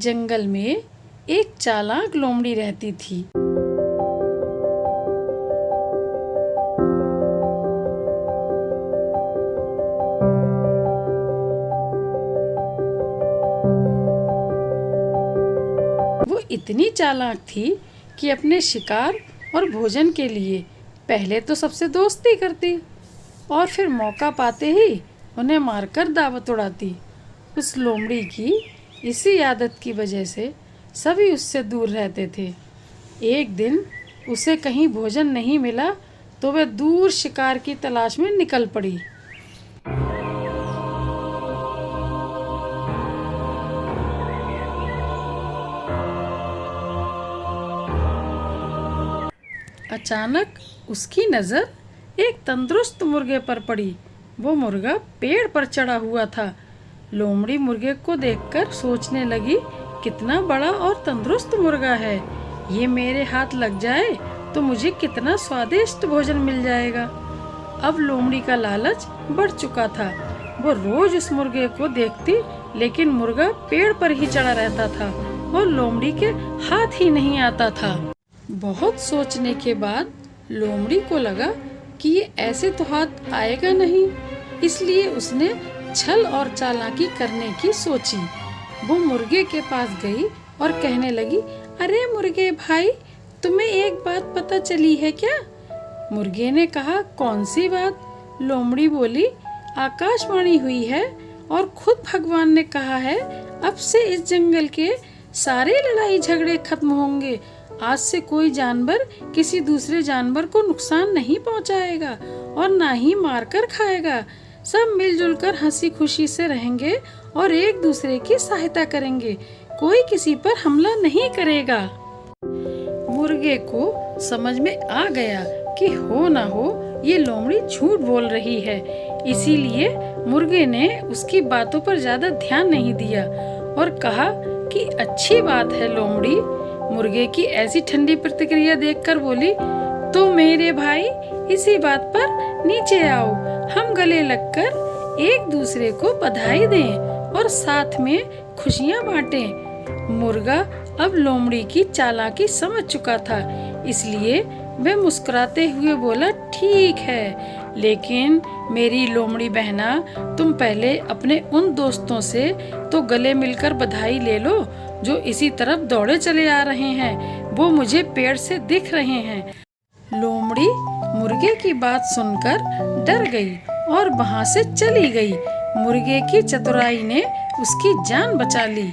जंगल में एक चालाक लोमड़ी रहती थी। वो इतनी चालाक थी कि अपने शिकार और भोजन के लिए पहले तो सबसे दोस्ती करती और फिर मौका पाते ही उन्हें मारकर दावत उड़ाती। उस लोमड़ी की इसी आदत की वजह से सभी उससे दूर रहते थे। एक दिन उसे कहीं भोजन नहीं मिला तो वह दूर शिकार की तलाश में निकल पड़ी। अचानक उसकी नज़र एक तंदुरुस्त मुर्गे पर पड़ी। वो मुर्गा पेड़ पर चढ़ा हुआ था। लोमड़ी मुर्गे को देखकर सोचने लगी, कितना बड़ा और तंदुरुस्त मुर्गा है। ये मेरे हाथ लग जाए तो मुझे कितना स्वादिष्ट भोजन मिल जाएगा। अब लोमड़ी का लालच बढ़ चुका था। वो रोज उस मुर्गे को देखती, लेकिन मुर्गा पेड़ पर ही चढ़ा रहता था और लोमड़ी के हाथ ही नहीं आता था। बहुत सोचने के बाद लोमड़ी को लगा कि ये ऐसे तो हाथ आएगा नहीं, इसलिए उसने छल और चालाकी करने की सोची। वो मुर्गे के पास गई और कहने लगी, अरे मुर्गे भाई, तुम्हें एक बात पता चली है क्या? मुर्गे ने कहा, कौन सी बात? लोमड़ी बोली, आकाशवाणी हुई है और खुद भगवान ने कहा है, अब से इस जंगल के सारे लड़ाई झगड़े खत्म होंगे। आज से कोई जानवर किसी दूसरे जानवर को नुकसान नहीं पहुंचाएगा और ना ही मारकर खाएगा। सब मिलजुल कर हंसी खुशी से रहेंगे और एक दूसरे की सहायता करेंगे। कोई किसी पर हमला नहीं करेगा। मुर्गे को समझ में आ गया कि हो ना हो ये लोमड़ी झूठ बोल रही है, इसीलिए मुर्गे ने उसकी बातों पर ज्यादा ध्यान नहीं दिया और कहा कि अच्छी बात है लोमड़ी। मुर्गे की ऐसी ठंडी प्रतिक्रिया देखकर बोली, तो मेरे भाई इसी बात पर नीचे आओ, हम गले लगकर एक दूसरे को बधाई दें और साथ में खुशियां बांटें। मुर्गा अब लोमड़ी की चालाकी समझ चुका था, इसलिए वह मुस्कुराते हुए बोला, ठीक है, लेकिन मेरी लोमड़ी बहना, तुम पहले अपने उन दोस्तों से तो गले मिलकर बधाई ले लो जो इसी तरफ दौड़े चले आ रहे हैं। वो मुझे पेड़ से दिख रहे हैं। लोमड़ी मुर्गे की बात सुनकर डर गई और वहां से चली गई। मुर्गे की चतुराई ने उसकी जान बचा ली।